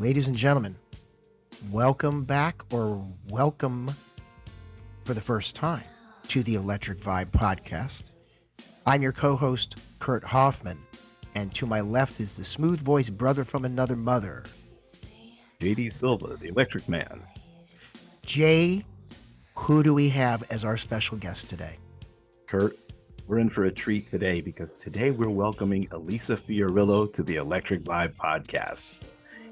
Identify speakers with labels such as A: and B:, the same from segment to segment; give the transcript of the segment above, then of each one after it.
A: Ladies and gentlemen, welcome back or welcome for the first time to the Electric Vibe podcast. I'm your co-host, Kurt Hoffman, and to my left is the smooth-voiced brother from another mother,
B: JD Silva, the Electric Man.
A: Jay. Who do we have as our special guest today?
B: Kurt, we're in for a treat today because today we're welcoming Elisa Fiorillo to the Electric Vibe podcast.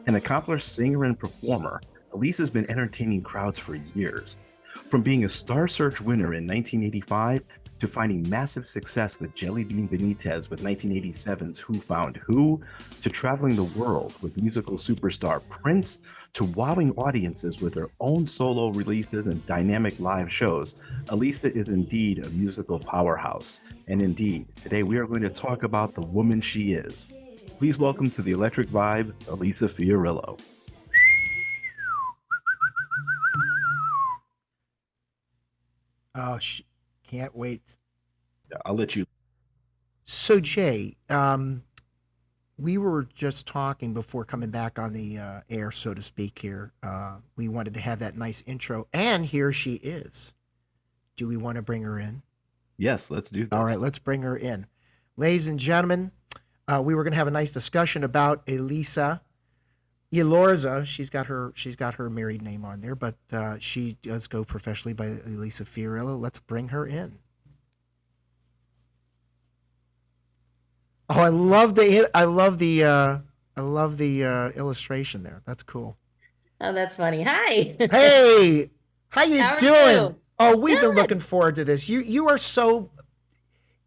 B: An accomplished singer and performer, Elisa's been entertaining crowds for years. From being a Star Search winner in 1985 to finding massive success with Jelly Bean Benitez with 1987's Who Found Who, to traveling the world with musical superstar Prince, to wowing audiences with her own solo releases and dynamic live shows, Elisa is indeed a musical powerhouse. And indeed, today we are going to talk about the woman she is. Please welcome to the Electric Vibe, Elisa Fiorillo.
A: Oh, can't wait.
B: Yeah, I'll let you.
A: So, Jay, we were just talking before coming back on the air, so to speak here. We wanted to have that nice intro, and here she is. Do we want to bring her in?
B: Yes, let's do this.
A: All right, let's bring her in. Ladies and gentlemen, we were going to have a nice discussion about Elisa Elorza. She's got her married name on there, but she does go professionally by Elisa Fiorillo. Let's bring her in. Oh, I love the illustration there. That's cool.
C: Oh, that's funny. Hi.
A: Hey, how you
C: How are
A: doing?
C: you?
A: Oh, we've been
C: Good.
A: looking forward to this. You are so.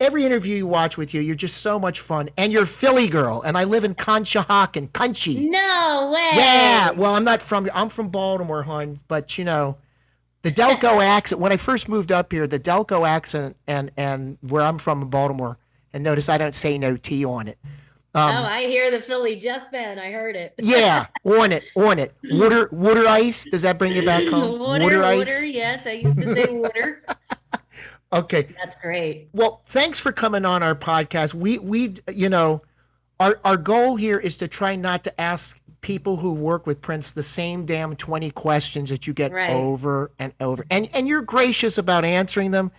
A: Every interview you watch with you're just so much fun, and you're Philly girl, and I live in Conshohocken, Cunchy.
C: No way.
A: Yeah, well, I'm from Baltimore, hon, but you know, the Delco accent. When I first moved up here, the Delco accent and where I'm from in Baltimore, and notice I don't say no T on it.
C: I hear the Philly just then. I heard it.
A: Yeah, on it. Water ice. Does that bring you back home?
C: Water
A: ice.
C: Water. Yes, I used to say water.
A: Okay.
C: That's great.
A: Well, thanks for coming on our podcast. We our goal here is to try not to ask people who work with Prince the same damn 20 questions that you get
C: Right.
A: over and over. And you're gracious about answering them,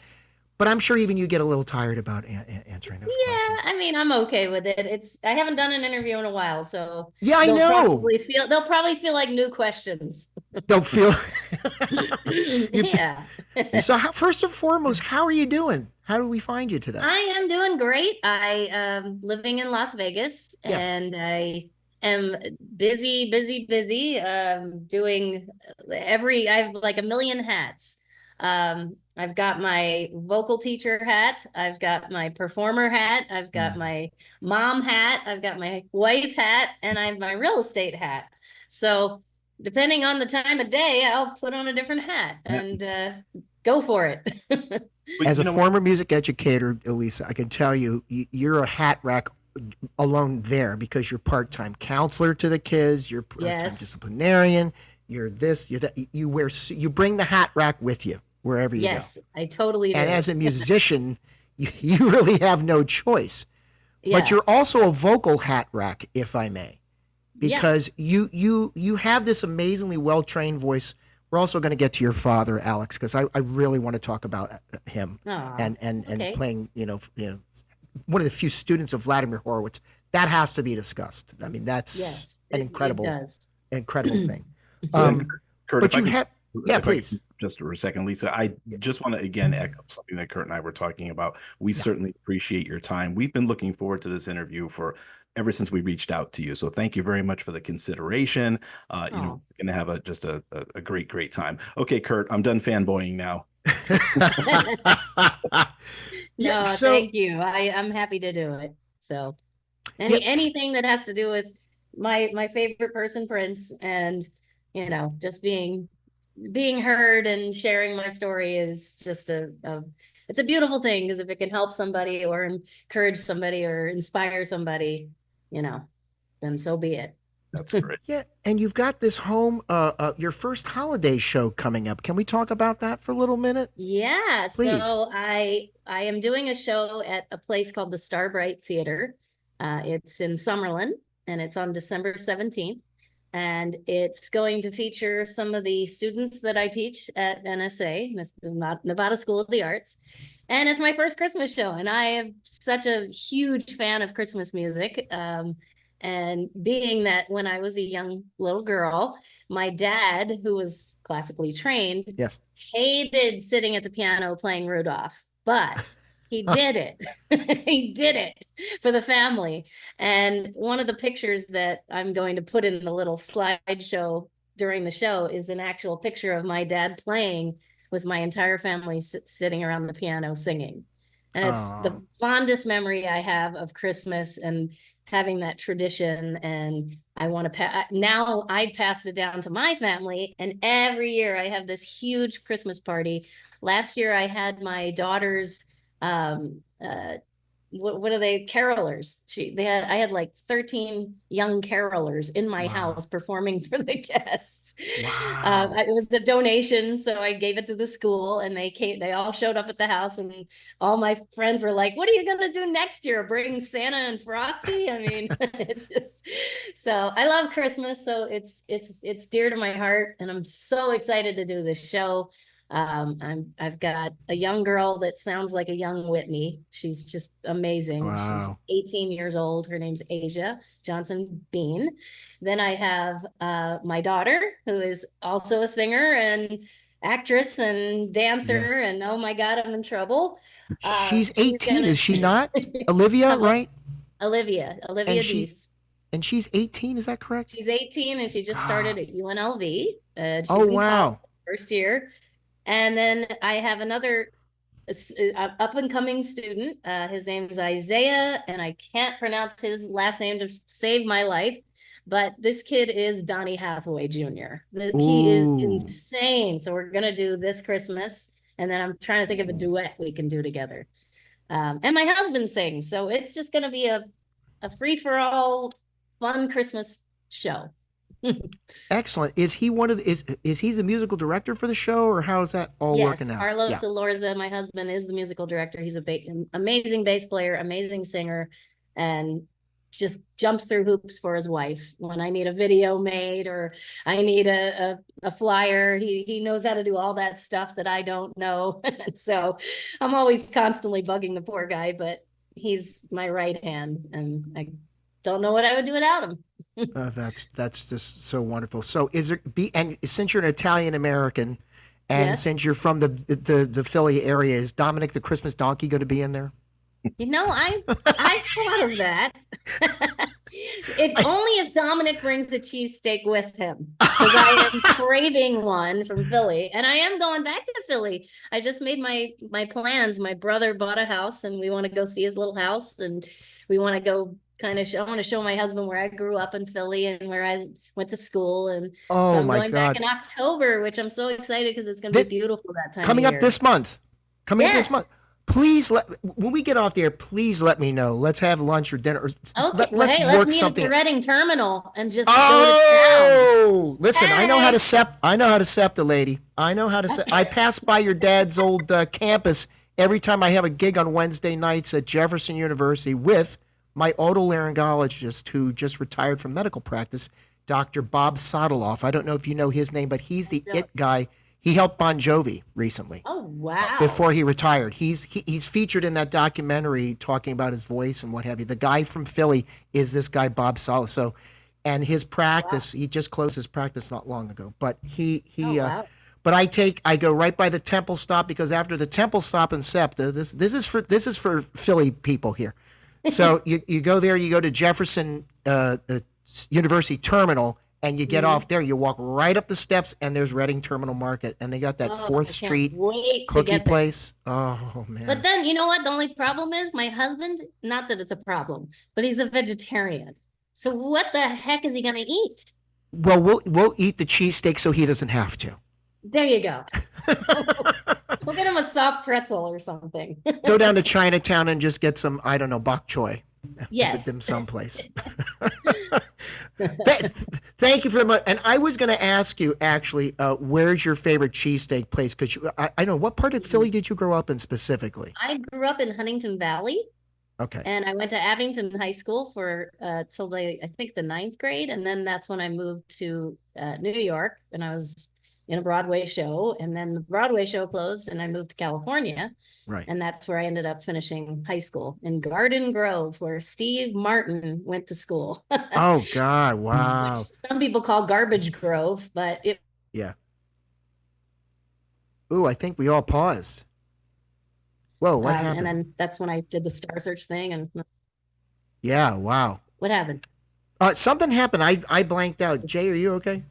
A: but I'm sure even you get a little tired about answering those questions.
C: I mean, I'm okay with it. I haven't done an interview in a while, so
A: Yeah, I know.
C: they'll probably feel like new questions.
A: They'll feel
C: Yeah.
A: So first and foremost, how are you doing? How do we find you today?
C: I am doing great. I am living in Las Vegas,
A: Yes.
C: and I am busy, doing I have like a million hats. I've got my vocal teacher hat, I've got my performer hat, I've got my mom hat, I've got my wife hat, and I have my real estate hat. So depending on the time of day, I'll put on a different hat and go for it.
A: As a former music educator, Elisa, I can tell you're a hat rack alone there because you're part-time counselor to the kids, you're part-time disciplinarian, you're this, you're that. You bring the hat rack with you wherever you go.
C: Yes, I totally do.
A: And as a musician, you really have no choice.
C: Yeah.
A: But you're also a vocal hat rack, if I may, because you have this amazingly well-trained voice. We're also going to get to your father, Alex, because I really want to talk about him and playing, one of the few students of Vladimir Horowitz. That has to be discussed. I mean, that's an incredible thing.
B: Kurt,
A: but you have, please.
B: Just for a second, Lisa, I just want to again echo something that Kurt and I were talking about. We certainly appreciate your time. We've been looking forward to this interview ever since we reached out to you. So thank you very much for the consideration. We're going to have a great time. Okay, Kurt, I'm done fanboying now.
C: Thank you. I'm happy to do it. So anything that has to do with my favorite person, Prince, and just being heard and sharing my story is just it's a beautiful thing, because if it can help somebody or encourage somebody or inspire somebody, then so be it.
B: That's great.
A: Yeah, and you've got this your first holiday show coming up. Can we talk about that for a little minute?
C: Yeah,
A: please.
C: So I am doing a show at a place called the Starbright Theater. It's in Summerlin, and it's on December 17th. and it's going to feature some of the students that I teach at NSA, Nevada School of the Arts. And it's my first Christmas show, and I am such a huge fan of Christmas music. And being that when I was a young little girl, my dad, who was classically trained,
A: yes,
C: hated sitting at the piano playing Rudolph, but he did it. He did it for the family. And one of the pictures that I'm going to put in the little slideshow during the show is an actual picture of my dad playing with my entire family sitting around the piano singing. And it's the fondest memory I have of Christmas and having that tradition. And I want to now I passed it down to my family, and every year I have this huge Christmas party. Last year I had my daughter's what are they, carolers? I had like 13 young carolers in my house performing for the guests.
A: Wow.
C: It was a donation, so I gave it to the school, and they all showed up at the house, and all my friends were like, what are you gonna do next year, bring Santa and Frosty? I mean, it's just, so I love Christmas, so it's dear to my heart, and I'm so excited to do this show. I've got a young girl that sounds like a young Whitney. She's just amazing.
A: Wow.
C: She's 18 years old. Her name's Asia Johnson Bean. Then I have my daughter, who is also a singer and actress and dancer. Yeah. And oh my God, I'm in trouble.
A: She's 18, is she not? Olivia, right?
C: Olivia Deese.
A: And she's 18, is that correct?
C: She's 18, and she just started at UNLV. She's
A: oh, wow.
C: First year. And then I have another up-and-coming student. His name is Isaiah, and I can't pronounce his last name to save my life. But this kid is Donny Hathaway Jr. He is insane. So we're going to do this Christmas. And then I'm trying to think of a duet we can do together. And my husband sings. So it's just going to be a free-for-all fun Christmas show.
A: Excellent. Is he is he the musical director for the show, or how is that all working out?
C: Carlos Alorza, my husband, is the musical director. He's an amazing bass player, amazing singer, and just jumps through hoops for his wife. When I need a video made or I need a flyer, he knows how to do all that stuff that I don't know. So I'm always constantly bugging the poor guy, but he's my right hand, and I don't know what I would do without him.
A: That's just so wonderful. So and since you're an Italian American, and since you're from the Philly area, is Dominic the Christmas donkey going to be in there?
C: You know, I thought of that. Only if Dominic brings a cheesesteak with him, because I am craving one from Philly, and I am going back to Philly. I just made my plans. My brother bought a house, and we want to go see his little house, and we want to go I want to show my husband where I grew up in Philly and where I went to school. And so I'm going back in October, which I'm so excited because it's going to be beautiful that time.
A: Coming up this month. Up this month. Please when we get off the air, please let me know. Let's have lunch or dinner.
C: Okay. Let's meet something at the Reading Terminal and just go to town.
A: Listen, hey. I know how to SEPTA, lady. I know how to I pass by your dad's old campus every time I have a gig on Wednesday nights at Jefferson University with my otolaryngologist who just retired from medical practice, Dr. Bob Sodeloff. I don't know if you know his name, but he's the it guy. He helped Bon Jovi recently.
C: Oh, wow.
A: Before he retired. He's featured in that documentary talking about his voice and what have you. The guy from Philly is this guy, Bob Sodeloff. So, and his practice, he just closed his practice not long ago. But but I go right by the Temple stop, because after the Temple stop in SEPTA, this is for Philly people here. So you go there, you go to Jefferson University Terminal, and you get off there. You walk right up the steps, and there's Reading Terminal Market, and they got that 4th Street cookie place. Oh, man.
C: But then, you know what? The only problem is my husband, not that it's a problem, but he's a vegetarian. So what the heck is he going to eat?
A: Well, we'll eat the cheesesteak so he doesn't have to.
C: There you go. We'll get him a soft pretzel or something.
A: Go down to Chinatown and just get some, I don't know, bok choy.
C: Yes.
A: At dim sum place. Thank you for that. And I was going to ask you, actually, where's your favorite cheesesteak place? Because I know, what part of Philly did you grow up in specifically?
C: I grew up in Huntington Valley.
A: Okay.
C: And I went to Abington High School for till I think the ninth grade, and then that's when I moved to New York, and I was in a Broadway show, and then the Broadway show closed, and I moved to California,
A: Right.
C: and that's where I ended up finishing high school in Garden Grove, where Steve Martin went to school,
A: Oh God.
C: which
A: Wow.
C: some people call Garbage Grove, but it.
A: Yeah. Ooh, I think we all paused. Whoa, what
C: And
A: happened?
C: then that's when I did the Star Search thing, and
A: Yeah, wow.
C: what happened?
A: Something happened. I blanked out. Jay, are you okay?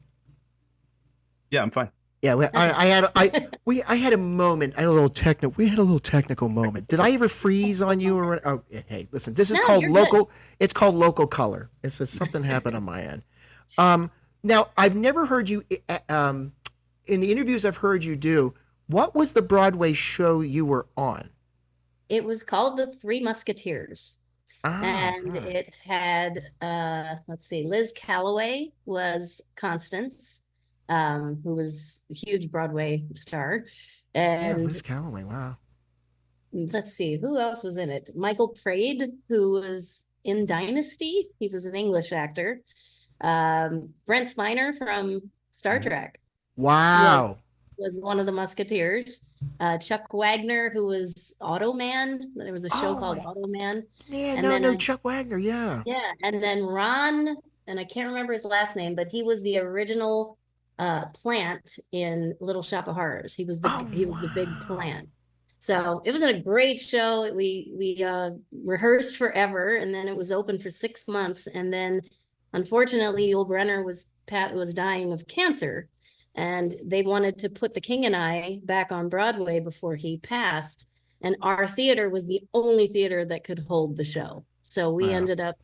B: Yeah, I'm fine.
A: Yeah,
C: Okay.
A: I had a moment. I had a little technical. We had a little technical moment. Did I ever freeze on you or? Oh, hey, listen. This is
C: No,
A: called
C: you're good.
A: local. It's called local color. It's just something happened on my end. Um, Now I've never heard you. In the interviews I've heard you do. What was the Broadway show you were on?
C: It was called The Three Musketeers.
A: Oh
C: And
A: God.
C: it had let's see, Liz Calloway was Constance, who was a huge Broadway star.
A: Yeah,
C: And
A: Liz Calloway. Wow.
C: let's see, who else was in it? Michael Praed, who was in Dynasty. He was an English actor. Brent Spiner from Star Trek was
A: Wow.
C: was one of the Musketeers. Chuck Wagner, who was Automan. There was a show
A: Oh
C: called
A: my.
C: Automan.
A: Yeah.
C: And
A: No.
C: then
A: No. Chuck Wagner. Yeah.
C: yeah, and then Ron, and I can't remember his last name, but he was the original plant in Little Shop of Horrors.
A: Oh
C: He was the big
A: wow.
C: plant. So it was a great show. We rehearsed forever, and then it was open for 6 months, and then unfortunately, Yul Brynner was dying of cancer, and they wanted to put The King and I back on Broadway before he passed, and our theater was the only theater that could hold the show. So we
A: Wow.
C: ended up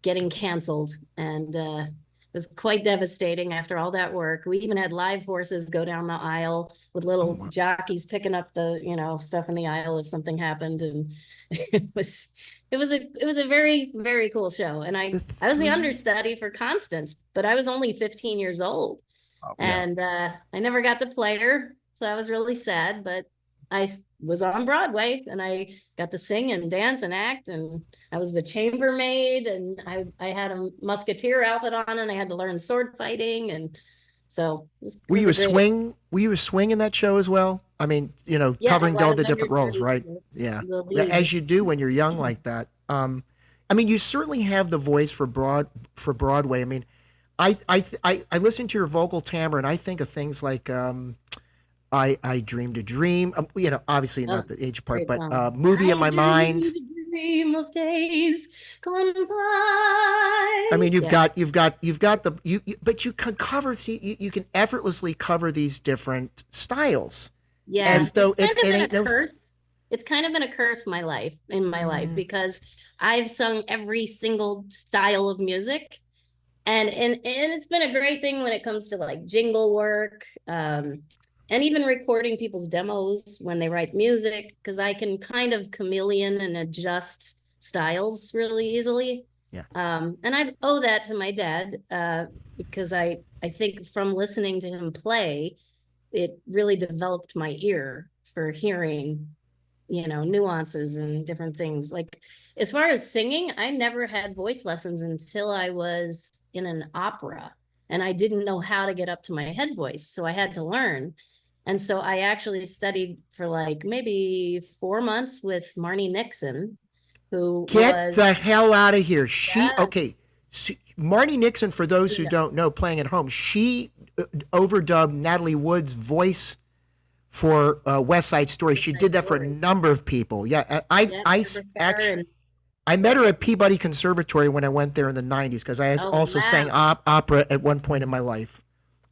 C: getting canceled, and it was quite devastating after all that work. We even had live horses go down the aisle with
A: Oh
C: little
A: wow.
C: jockeys picking up the stuff in the aisle if something happened, and it was it was a very very cool show. And
A: The
C: I was the
A: three.
C: understudy for Constance, but I was only 15 years old,
B: Wow.
A: Yeah.
C: and I never got to play her, so I was really sad. But I was on Broadway, and I got to sing and dance and act, and I was the chambermaid, and I had a musketeer outfit on, and I had to learn sword fighting, and so it
A: Were
C: was
A: you
C: a
A: a
C: great
A: swing? Were you a swing in that show as well? I mean,
C: yeah.
A: covering
C: Well, I
A: all
C: was
A: the different roles,
C: understudy
A: right?
C: for
A: Yeah,
C: the
A: yeah,
C: lead.
A: as you do when you're young like that. I mean, you certainly have the voice for Broadway. I mean, I listen to your vocal timbre and I think of things like I dreamed a dream. Obviously
C: Oh,
A: not the age part,
C: great
A: but
C: song.
A: movie in
C: I
A: my mind.
C: dreamed a dream of days gone
A: I
C: by.
A: mean,
C: Yes.
A: you've got but you can cover, see, you can effortlessly cover these different styles
C: Yeah,
A: as though
C: kind of
A: it
C: been a
A: ain't no.
C: curse. It's kind of been a curse in my life,
A: Mm,
C: because I've sung every single style of music, and it's been a great thing when it comes to like jingle work, and even recording people's demos when they write music, because I can kind of chameleon and adjust styles really easily.
A: yeah.
C: And I owe that to my dad, because I think from listening to him play, it really developed my ear for hearing, nuances and different things. Like, as far as singing, I never had voice lessons until I was in an opera, and I didn't know how to get up to my head voice, so I had to learn. And so I actually studied for like maybe 4 months with Marnie Nixon, who
A: Get
C: was,
A: the hell out of here.
C: yeah,
A: Okay. Marty Nixon, for those who don't know, playing at home, she overdubbed Natalie Wood's voice for West Side Story.
C: West
A: She
C: Side
A: did that for a
C: Story.
A: number of people. Yeah,
C: Yeah,
A: I
C: Deborah Kerr,
A: actually
C: and
A: I met her at Peabody Conservatory when I went there in the '90s because I
C: oh
A: also sang
C: wow.
A: opera at one point in my life.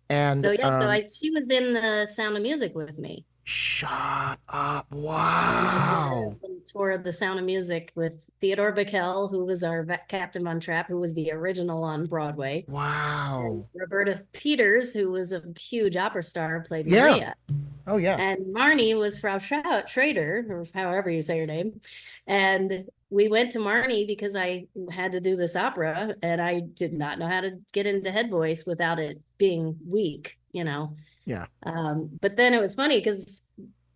A: And
C: So yeah, she was in the Sound of Music with me.
A: shut up!
C: And I did a
A: Wow,
C: little tour of the Sound of Music with Theodore Bickel, who was our Captain Von Trapp, who was the original on Broadway, and
A: wow.
C: Roberta Peters, who was a huge opera star, played
A: Yeah.
C: Maria.
A: Oh yeah.
C: And Marnie was Frau Schrader, or however you say her name. And we went to Marnie because I had to do this opera, and I did not know how to get into head voice without it being weak.
A: Yeah.
C: But then it was funny because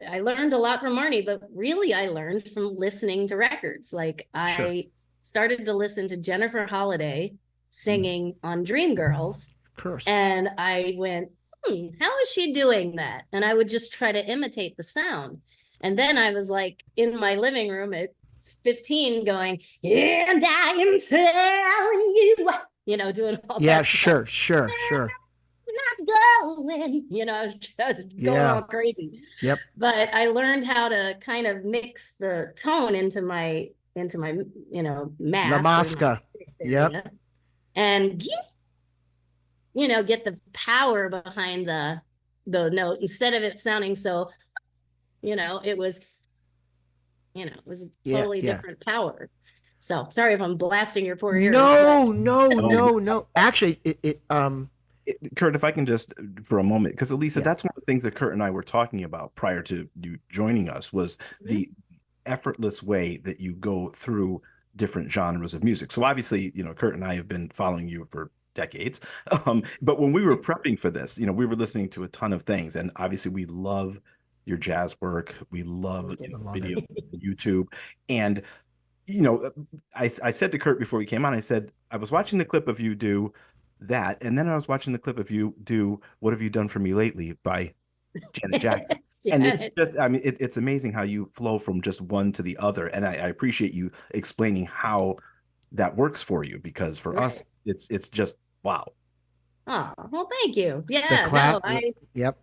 C: I learned a lot from Marnie, but really I learned from listening to records. Like I started to listen to Jennifer Holliday singing on Dreamgirls.
A: Of course.
C: And I went, how is she doing that? And I would just try to imitate the sound. And then I was like in my living room at 15 going, and I am telling you, doing all that stuff.
A: Sure.
C: Not going, I was just going all crazy.
A: Yep.
C: But I learned how to kind of mix the tone into my mask.
A: La Masca. Yep.
C: And get the power behind the note instead of it sounding so, it was totally different power. So sorry if I'm blasting your poor ears.
A: No. Actually,
B: Kurt, if I can just for a moment, because Elisa, that's one of the things that Kurt and I were talking about prior to you joining us was the effortless way that you go through different genres of music. So obviously, Kurt and I have been following you for decades. But when we were prepping for this, we were listening to a ton of things, and obviously we love your jazz work. We love video, YouTube, and I said to Kurt before we came on, I said I was watching the clip of you do that, and then I was watching the clip of you do "What Have You Done for Me Lately" by Janet Jackson. And it's just, it's amazing how you flow from just one to the other, and I appreciate you explaining how that works for you, because for us it's just wow.
C: Oh, well, thank you.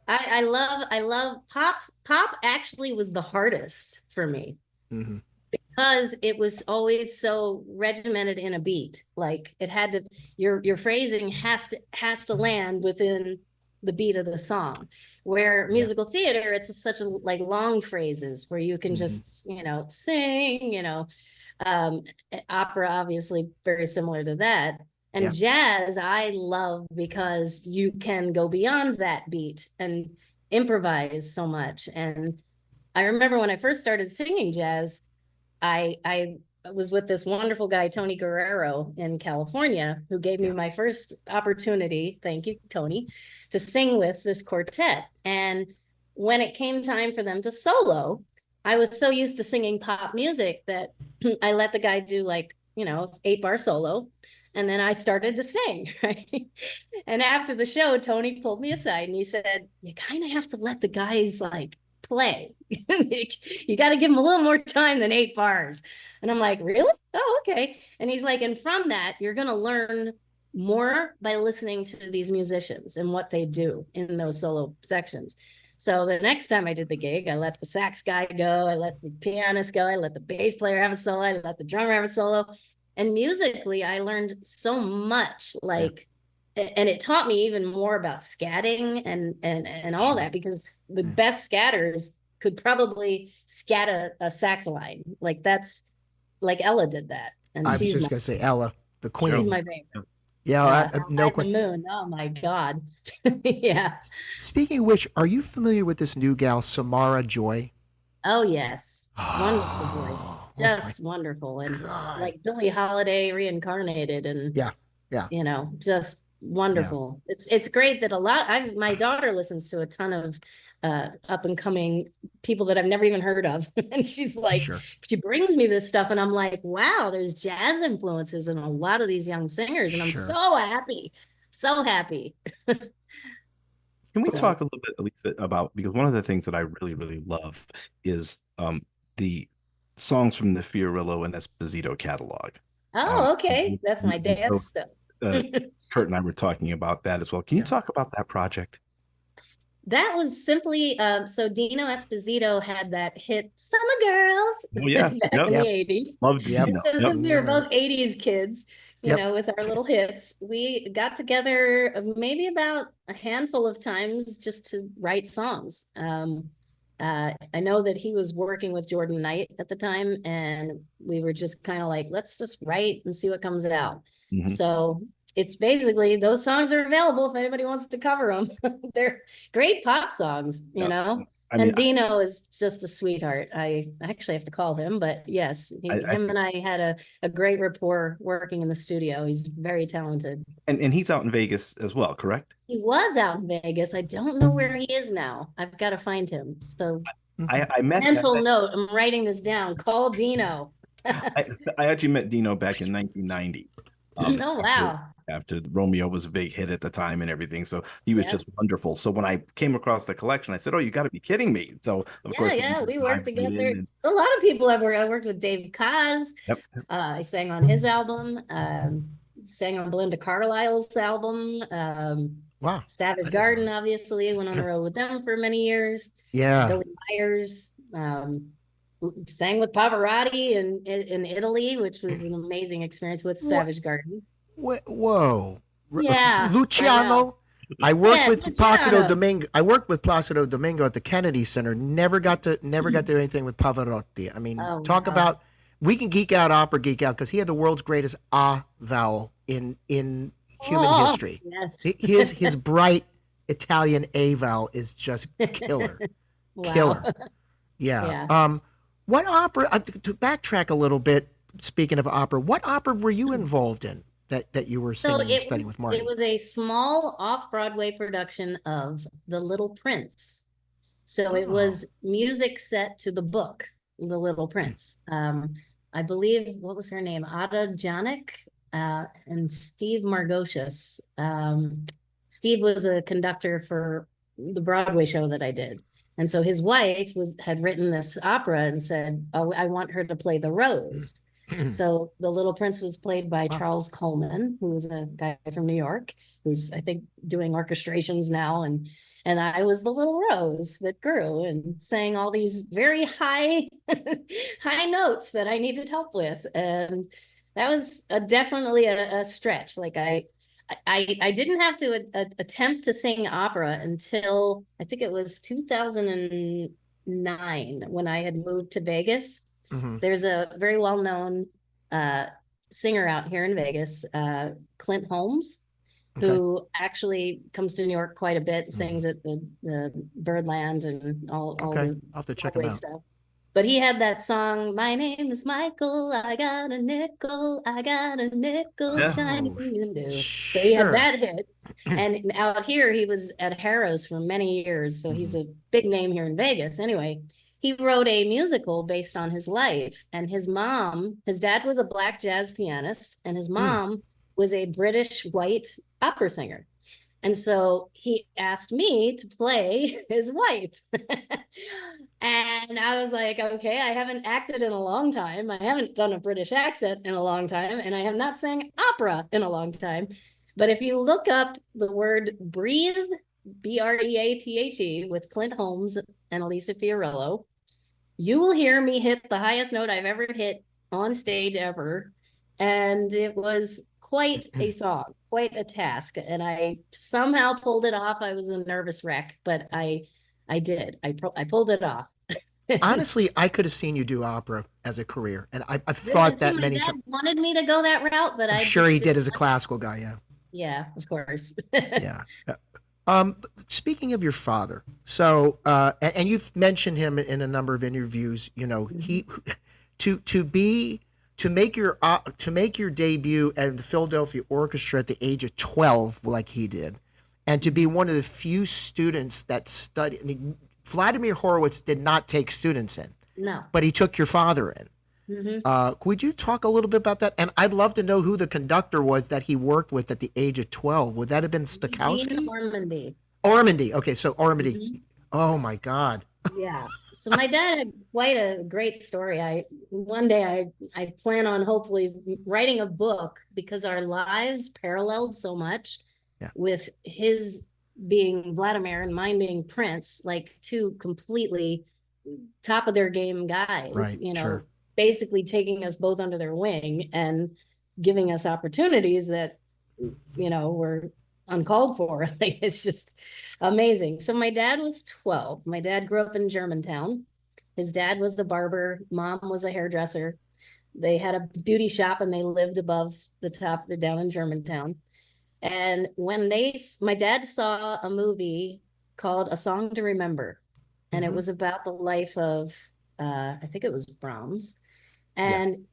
C: I love pop. Pop actually was the hardest for me because it was always so regimented in a beat. Like it had to, your phrasing has to land within the beat of the song. Where musical theater, it's such a long phrases where you can just sing. Opera obviously very similar to that. And jazz, I love because you can go beyond that beat and improvise so much. And I remember when I first started singing jazz, I was with this wonderful guy, Tony Guerrero in California, who gave me my first opportunity, thank you, Tony, to sing with this quartet. And when it came time for them to solo, I was so used to singing pop music that I let the guy do 8-bar solo. And then I started to sing, right? And after the show, Tony pulled me aside and he said, you kind of have to let the guys play. You got to give them a little more time than 8 bars. And I'm like, really? Oh, okay. And he's like, and from that, you're going to learn more by listening to these musicians and what they do in those solo sections. So the next time I did the gig, I let the sax guy go. I let the pianist go. I let the bass player have a solo. I let the drummer have a solo. And musically, I learned so much, and it taught me even more about scatting and all that, because the best scatters could probably scat a sax line. That's like Ella did that. And
A: I was just going to say Ella, the queen.
C: She's my favorite.
A: Yeah, no
C: question. The moon. Oh my God. Yeah.
A: Speaking of which, are you familiar with this new gal, Samara Joy?
C: Oh yes, wonderful voice, just wonderful, and like Billie Holiday reincarnated, and just wonderful. It's great that my daughter listens to a ton of up and coming people that I've never even heard of, and she's like, she brings me this stuff, and I'm like, wow, there's jazz influences in a lot of these young singers, and I'm so happy.
B: Can we talk a little bit, Elisa, about, because one of the things that I really, really love is the songs from the Fiorillo and Esposito catalog.
C: Oh, okay. That's my dance stuff.
B: Kurt and I were talking about that as well. Can you talk about that project?
C: That was simply, so Dino Esposito had that hit "Summer Girls" back in the 80s.
B: Loved Dino.
C: So since we were both 80s kids, with our little hits, we got together maybe about a handful of times just to write songs. I know that he was working with Jordan Knight at the time, and we were just kind of like, let's just write and see what comes out. So it's basically, those songs are available if anybody wants to cover them. They're great pop songs, and Dino is just a sweetheart. I actually have to call him, but yes, him and I had a great rapport working in the studio. He's very talented.
B: And he's out in Vegas as well, correct?
C: He was out in Vegas. I don't know where he is now. I've got to find him. So
B: I met
C: Mental note, I'm writing this down. Call Dino.
B: I actually met Dino back in 1990.
C: Oh, wow.
B: After Romeo was a big hit at the time and everything. So he was just wonderful. So when I came across the collection, I said, "Oh, you got to be kidding me." So of course,
C: We worked
B: right
C: together. A lot of people I worked with Dave Kaz.
B: Yep.
C: I sang on his album, sang on Belinda Carlisle's album.
A: Wow.
C: Savage Garden, obviously, went on the road with them for many years.
A: Yeah.
C: Billy Myers, sang with Pavarotti in Italy, which was an amazing experience with Savage Garden.
A: Whoa.
C: Yeah,
A: Luciano. I worked with
C: Luciano.
A: Placido Domingo. I worked with Placido Domingo at the Kennedy Center. Never got to do anything with Pavarotti. I mean, talk about, we can geek out, opera geek out, because he had the world's greatest ah vowel in human history.
C: Yes.
A: His bright Italian a vowel is just killer.
C: Wow.
A: Killer. Yeah. What opera? To backtrack a little bit. Speaking of opera, what opera were you involved in that you were singing and studying with Marty?
C: It was a small off-Broadway production of The Little Prince. So it was music set to the book, The Little Prince. I believe, what was her name? Ada Janik and Steve Margocious. Steve was a conductor for the Broadway show that I did. And so his wife had written this opera and said, "Oh, I want her to play the Rose." So The Little Prince was played by Charles Coleman, who was a guy from New York, who's I think doing orchestrations now, and I was the little rose that grew and sang all these very high high notes that I needed help with, and that was definitely a stretch. Like I didn't have to attempt to sing opera until I think it was 2009 when I had moved to Vegas. There's a very well-known singer out here in Vegas, Clint Holmes, who actually comes to New York quite a bit, sings at the Birdland and all the
A: I'll have to check him out.
C: stuff. But he had that song, "My name is Michael, I got a nickel shining in new." So he had that hit. And out here, he was at Harrah's for many years. So he's a big name here in Vegas. Anyway, he wrote a musical based on his life. And his dad was a black jazz pianist, and his mom was a British white opera singer. And so he asked me to play his wife. And I was like, okay, I haven't acted in a long time. I haven't done a British accent in a long time. And I have not sang opera in a long time. But if you look up the word breathe, Breathe, with Clint Holmes and Elisa Fiorillo, you will hear me hit the highest note I've ever hit on stage ever. And it was quite a song, quite a task. And I somehow pulled it off. I was a nervous wreck, but I did. I pulled it off.
A: Honestly, I could have seen you do opera as a career, and I've thought that many times.
C: Wanted me to go that route, but
A: I'm sure he did as a classical guy. Yeah.
C: Yeah, of course.
A: Yeah. Speaking of your father, so and you've mentioned him in a number of interviews. You know, he to make your debut at the Philadelphia Orchestra at the age of 12, like he did, and to be one of the few students that studied. I mean, Vladimir Horowitz did not take students in.
C: No.
A: But he took your father in. Would you talk a little bit about that? And I'd love to know who the conductor was that he worked with at the age of 12. Would that have been Stokowski? Ormandy. Okay, so Ormandy. Oh my God.
C: Yeah. So my dad had quite a great story. One day I plan on hopefully writing a book, because our lives paralleled so much, with his being Vladimir and mine being Prince, like two completely top of their game guys,
A: right,
C: basically taking us both under their wing and giving us opportunities that, were uncalled for. Like, it's just amazing. So my dad was 12. My dad grew up in Germantown. His dad was a barber. Mom was a hairdresser. They had a beauty shop and they lived above the top down in Germantown. And when my dad saw a movie called A Song to Remember, and it was about the life of, I think it was Brahms. And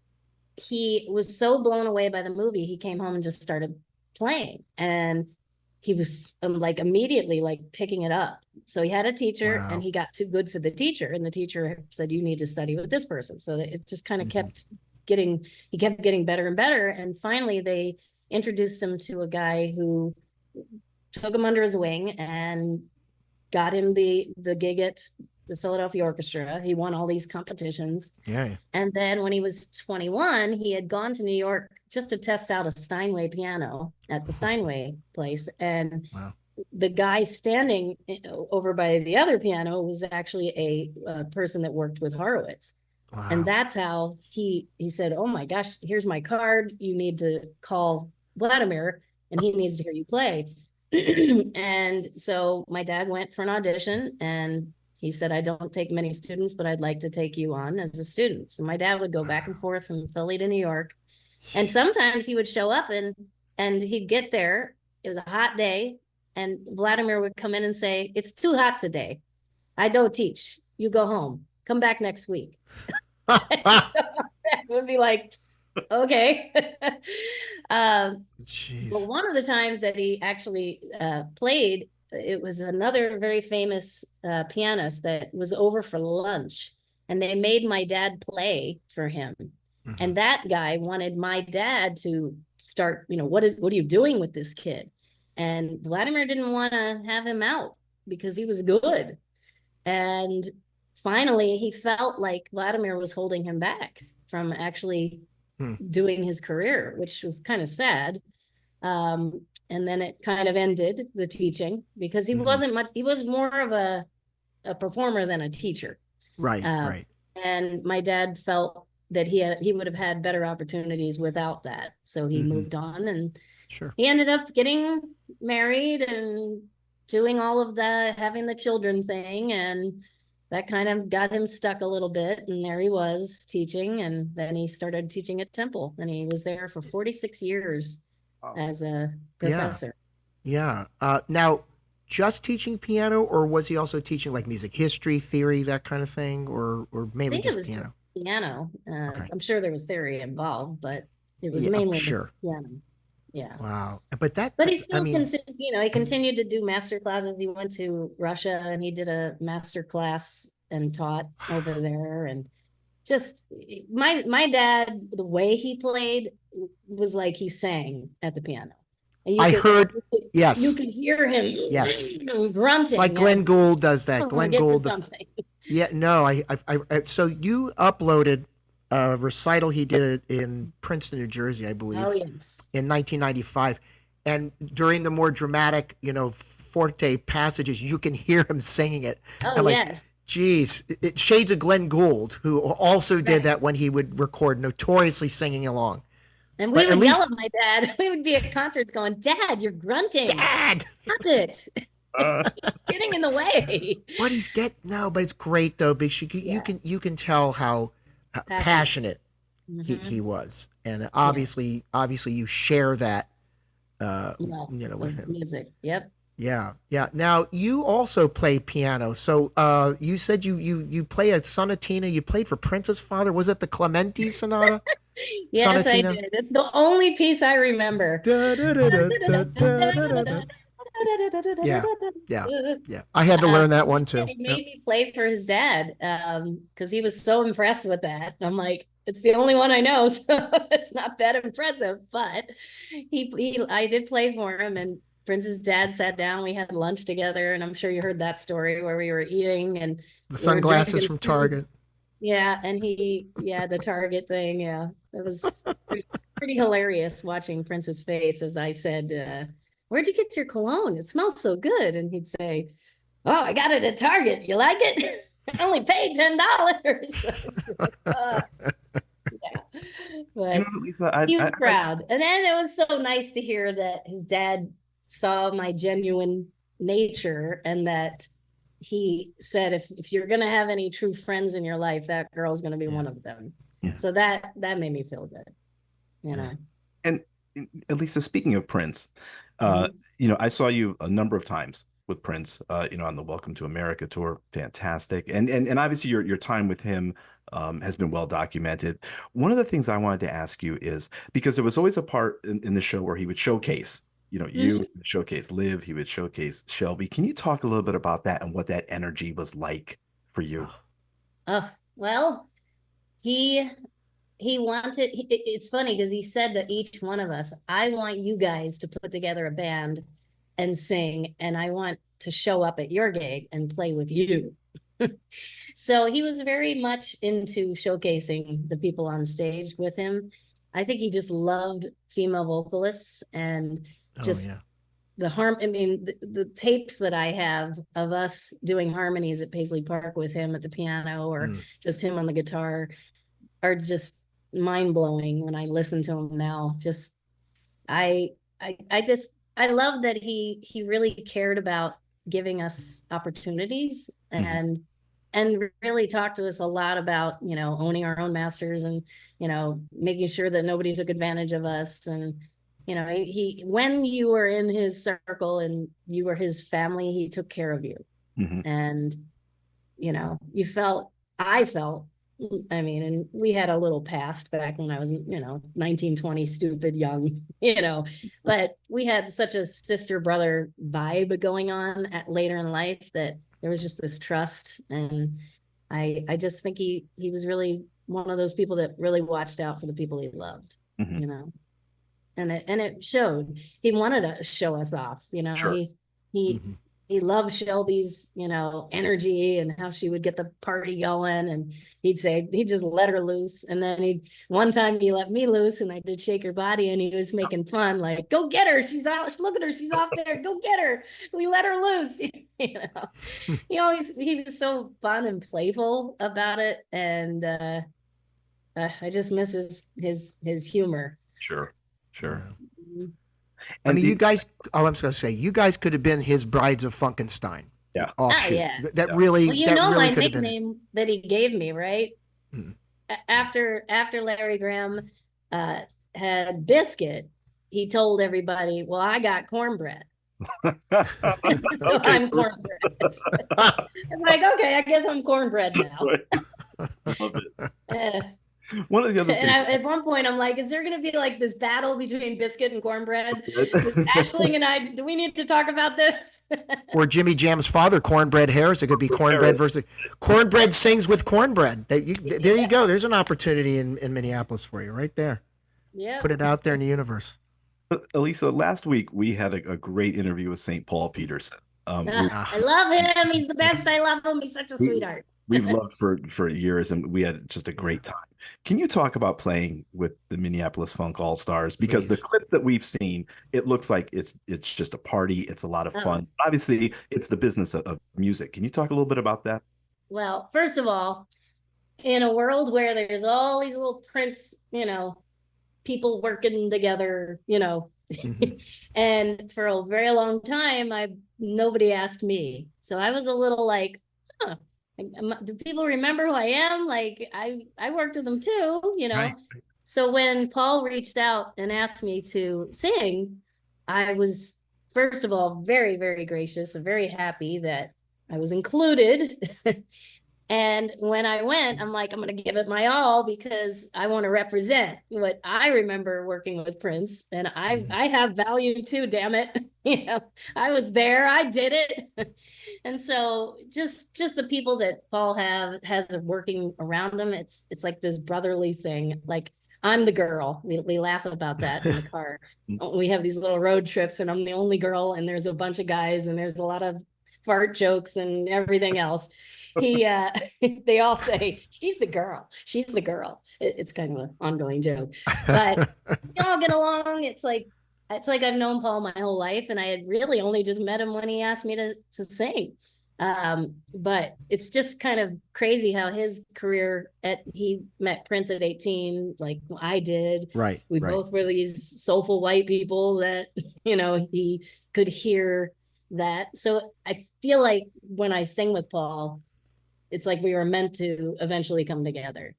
C: he was so blown away by the movie, he came home and just started playing. And he was like immediately like picking it up. So he had a teacher and he got too good for the teacher, and the teacher said, you need to study with this person. So it just kind of kept getting better and better. And finally they introduced him to a guy who took him under his wing and got him the gig at the Philadelphia Orchestra. He won all these competitions.
A: Yeah.
C: And then when he was 21, he had gone to New York just to test out a Steinway piano at the Steinway place. And the guy standing over by the other piano was actually a person that worked with Horowitz. Wow. And that's how he said, oh my gosh, here's my card. You need to call Vladimir and he needs to hear you play. And so my dad went for an audition and he said, I don't take many students, but I'd like to take you on as a student. So my dad would go back and forth from Philly to New York. And sometimes he would show up and he'd get there. It was a hot day. And Vladimir would come in and say, it's too hot today. I don't teach. You go home. Come back next week. So my dad would be like, okay. But one of the times that he actually played, it was another very famous pianist that was over for lunch, and they made my dad play for him. And that guy wanted my dad to start, what are you doing with this kid? And Vladimir didn't want to have him out because he was good. And finally, he felt like Vladimir was holding him back from actually doing his career, which was kind of sad. And then it kind of ended the teaching because he wasn't much, he was more of a performer than a teacher.
A: Right.
C: And my dad felt that he would have had better opportunities without that. So he moved on, and he ended up getting married and doing all of the having the children thing, and that kind of got him stuck a little bit. And there he was teaching, and then he started teaching at Temple, and he was there for 46 years as a professor.
A: Yeah. Now, just teaching piano, or was he also teaching like music history, theory, that kind of thing, or mainly just piano?
C: Just piano. I'm sure there was theory involved, but it was mainly piano. Yeah.
A: Wow.
C: But he still he continued to do master classes. He went to Russia and he did a master class and taught over there. And just my dad, the way he played was like he sang at the piano. And
A: you
C: could hear him grunting.
A: It's like Glenn Gould does that. Glenn Gould. So you uploaded a recital he did in Princeton, New Jersey, I believe.
C: Oh, yes.
A: In 1995. And during the more dramatic, forte passages, you can hear him singing it.
C: Oh, yes.
A: Geez, it shades of Glenn Gould, who also did that when he would record, notoriously singing along.
C: And we would yell at my dad. We would be at concerts going, Dad, you're grunting.
A: Dad!
C: Stop it. It's getting in the way.
A: But it's great though, because you can tell how passionate he was. And obviously you share that with him.
C: Music. Yep.
A: Yeah. Now you also play piano. So you said you play a sonatina. You played for Prince's father. Was it the Clementi Sonata?
C: Yes, sonatina? I did. It's the only piece I remember.
A: Yeah. I had to learn that one too.
C: He made me play for his dad because he was so impressed with that. I'm like, it's the only one I know, so it's not that impressive. But I did play for him, and Prince's dad sat down. We had lunch together, and I'm sure you heard that story where we were eating and
A: the sunglasses from Target.
C: Yeah, and the Target thing. Yeah, it was pretty hilarious watching Prince's face as I said, where'd you get your cologne? It smells so good. And he'd say, oh, I got it at Target. You like it? I only paid $10. But
B: Lisa,
C: he was proud. And then it was so nice to hear that his dad saw my genuine nature, and that he said, if you're going to have any true friends in your life, that girl's going to be one of them. Yeah. So that made me feel good,
B: And Elisa, speaking of Prince, I saw you a number of times with Prince, on the Welcome to America tour. Fantastic. And obviously your time with him has been well documented. One of the things I wanted to ask you is, because there was always a part in the show where he would showcase you would showcase Liv, he would showcase Shelby. Can you talk a little bit about that and what that energy was like for you?
C: Well, he wanted, it's funny because he said to each one of us, I want you guys to put together a band and sing, and I want to show up at your gig and play with you. So he was very much into showcasing the people on stage with him. I think he just loved female vocalists and just I mean, the tapes that I have of us doing harmonies at Paisley Park with him at the piano or just him on the guitar are just mind blowing when I listen to him now. Just I I love that he really cared about giving us opportunities and really talked to us a lot about, owning our own masters and, making sure that nobody took advantage of us. And, he when you were in his circle and you were his family, he took care of you. And, I felt, I mean, and we had a little past back when I was, 19, 20, stupid, young, but we had such a sister brother vibe going on later in life that there was just this trust. And I just think he was really one of those people that really watched out for the people he loved, and it showed. He wanted to show us off,
B: Sure.
C: he loved Shelby's, energy and how she would get the party going. And he'd just let her loose. And then one time he let me loose and I did Shake Her Body and he was making fun, like, go get her. She's out. Look at her. She's off there. Go get her. We let her loose. He was so fun and playful about it. And I just miss his humor.
B: Sure.
A: I mean, you guys, I was going to say, you guys could have been his Brides of Funkenstein.
B: Yeah.
C: Yeah.
A: That really,
C: well,
A: my
C: nickname that he gave me, right? After Larry Graham had Biscuit, he told everybody, well, I got cornbread. So I'm cornbread. It's like, okay, I guess I'm cornbread now.
B: Love it. One of the other things.
C: At one point, I'm like, is there going to be like this battle between Biscuit and cornbread? Ashling and I, do we need to talk about this?
A: Or Jimmy Jam's father, Cornbread Harris. It could be cornbread versus cornbread sings with cornbread. There you go. There's an opportunity in Minneapolis for you right there.
C: Yeah.
A: Put it out there in the universe.
B: Elisa, last week we had a great interview with St. Paul Peterson.
C: I love him. He's the best. I love him. He's such a sweetheart.
B: We've loved for years, and we had just a great time. Can you talk about playing with the Minneapolis Funk Allstars? Because the clip that we've seen, it looks like it's just a party. It's a lot of fun. Obviously, it's the business of music. Can you talk a little bit about that?
C: Well, first of all, in a world where there's all these little Prince, people working together, and for a very long time, nobody asked me. So I was a little like, do people remember who I am? Like I worked with them too,
B: Right.
C: So when Paul reached out and asked me to sing, I was, first of all, very, very gracious and very happy that I was included. And when I went, I'm like, I'm going to give it my all because I want to represent what I remember working with Prince. And I have value too, damn it. I was there, I did it. And so just the people that Paul has working around him, it's like this brotherly thing. Like, I'm the girl. We laugh about that in the car. We have these little road trips and I'm the only girl and there's a bunch of guys and there's a lot of fart jokes and everything else. They all say, she's the girl. It's kind of an ongoing joke, but we all get along. It's like I've known Paul my whole life and I had really only just met him when he asked me to sing. But it's just kind of crazy how his career he met Prince at 18, like I did.
A: Right.
C: We both were these soulful white people that, he could hear that. So I feel like when I sing with Paul, it's like we were meant to eventually come together,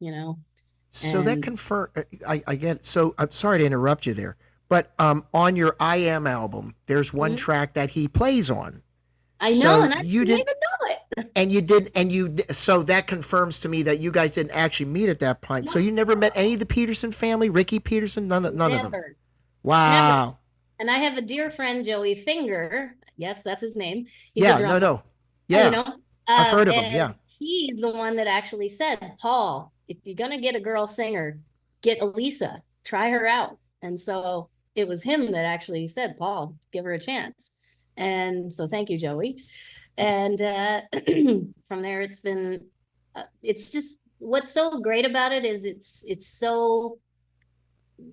A: So that confirm. I get it. So I'm sorry to interrupt you there, but on your I Am album, there's one track that he plays on.
C: I know, and I didn't even know it.
A: And so that confirms to me that you guys didn't actually meet at that point. No. So you never met any of the Peterson family, Ricky Peterson, none of them.
C: Never.
A: Wow.
C: And I have a dear friend, Joey Finger. Yes, that's his name. He's a
A: Yeah,
C: drummer.
A: no.
C: Yeah, you
A: Yeah.
C: know.
A: I've heard of him. Yeah.
C: And he's the one that actually said, Paul, if you're gonna get a girl singer, get Elisa. Try her out. And so it was him that actually said, Paul, give her a chance. And so thank you, Joey. And from there, it's just what's so great about it is it's so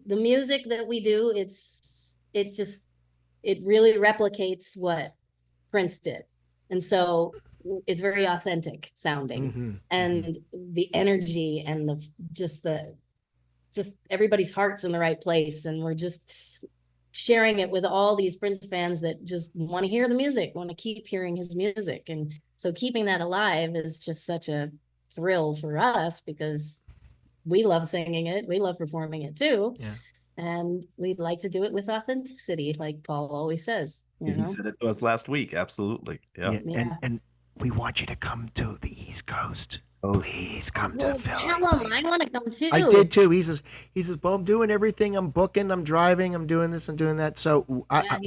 C: the music that we do, it really replicates what Prince did. And so it's very authentic sounding. And the energy and just everybody's heart's in the right place. And we're just sharing it with all these Prince fans that just want to hear the music, want to keep hearing his music. And so keeping that alive is just such a thrill for us because we love singing it. We love performing it too.
A: Yeah.
C: And we'd like to do it with authenticity, like Paul always says.
B: He said it to us last week. Absolutely. Yeah.
A: And we want you to come to the East Coast. Please come to Philly.
C: Tell him I want to come too.
A: I did too. He says, well, I'm doing everything. I'm booking. I'm driving. I'm doing this and doing that. So,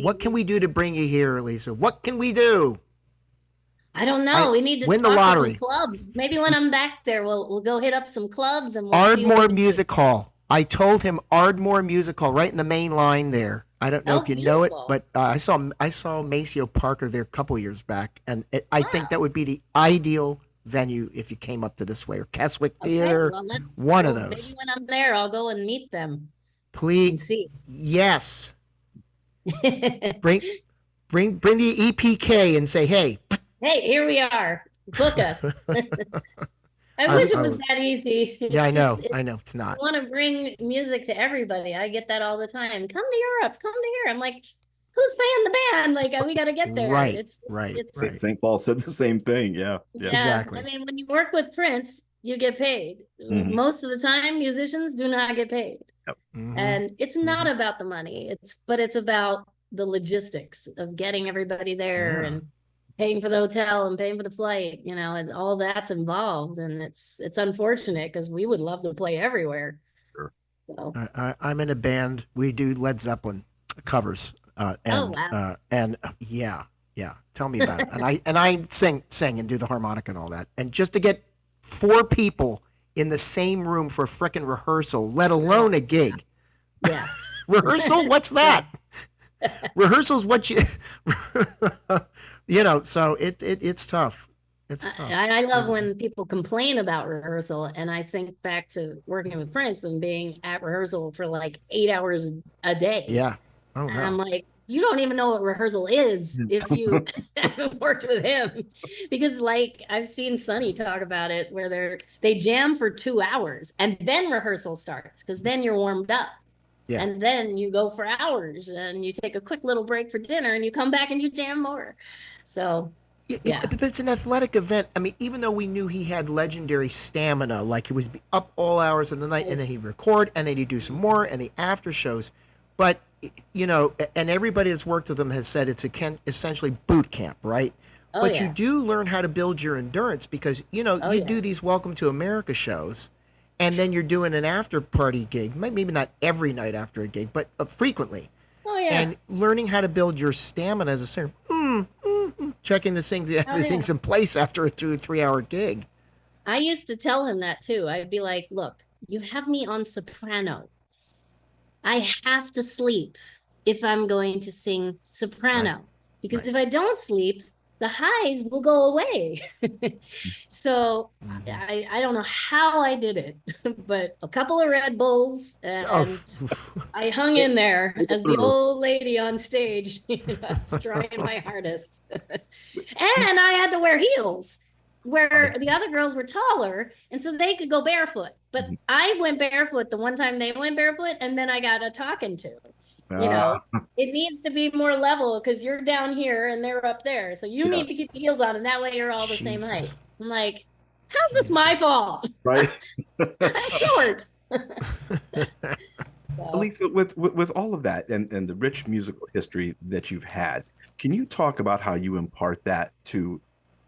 A: what can we do to bring you here, Elisa? What can we do?
C: I don't know. We need to
A: win
C: talk
A: the lottery.
C: To some clubs. Maybe when I'm back there, we'll go hit up some clubs and
A: Ardmore Music Hall. I told him Ardmore Music Hall, right in the main line there. I don't know if you know it, but I saw Maceo Parker there a couple years back, and I think that would be the ideal venue if you came up to this way, or Keswick Theater, one of those.
C: Maybe when I'm there, I'll go and meet them.
A: Please,
C: and see.
A: Yes. bring the EPK and say, hey,
C: here we are. Book us. I wish it was that easy.
A: Yeah, I know. It's not.
C: I want to bring music to everybody. I get that all the time. Come to Europe. Come to here. I'm like, who's paying the band? Like, we got to get there.
A: Right.
B: St. Paul said the same thing. Yeah.
A: Exactly.
C: I mean, when you work with Prince, you get paid. Most of the time, musicians do not get paid.
B: Yep.
C: And it's not about the money. It's about the logistics of getting everybody there and paying for the hotel and paying for the flight, and all that's involved. And it's unfortunate because we would love to play everywhere.
B: Sure.
C: So.
A: I'm in a band. We do Led Zeppelin covers. And yeah. Tell me about it. And I sing and do the harmonica and all that. And just to get 4 people in the same room for a frickin' rehearsal, let alone a gig.
C: Yeah.
A: Rehearsal? What's that? Rehearsal's what you so it's tough. It's tough.
C: I love when people complain about rehearsal, and I think back to working with Prince and being at rehearsal for like 8 hours a day.
A: Yeah. Oh,
C: and I'm like, you don't even know what rehearsal is if you haven't worked with him, because like I've seen Sonny talk about it where they jam for 2 hours and then rehearsal starts because then you're warmed up. Yeah. And then you go for hours and you take a quick little break for dinner and you come back and you jam more. So, yeah.
A: But it's an athletic event. I mean, even though we knew he had legendary stamina, like he was up all hours of the night and then he'd record and then he'd do some more and the after shows. But, and everybody that's worked with him has said it's essentially boot camp, right? But you do learn how to build your endurance because, you do these Welcome to America shows. And then you're doing an after party gig, maybe not every night after a gig, but frequently.
C: Oh, yeah.
A: And learning how to build your stamina as a singer, checking everything's in place after a 2 or 3 hour gig.
C: I used to tell him that too. I'd be like, look, you have me on soprano. I have to sleep if I'm going to sing soprano. Because if I don't sleep, the highs will go away. So I don't know how I did it, but a couple of Red Bulls and I hung in there as the old lady on stage, trying my hardest. And I had to wear heels where the other girls were taller and so they could go barefoot. But I went barefoot the one time they went barefoot and then I got a talking to. It needs to be more level because you're down here and they're up there. So you need to keep the heels on and that way you're all the same height. I'm like, how's this my fault?
B: Right.
C: I'm short.
B: Elisa, with all of that and the rich musical history that you've had, can you talk about how you impart that to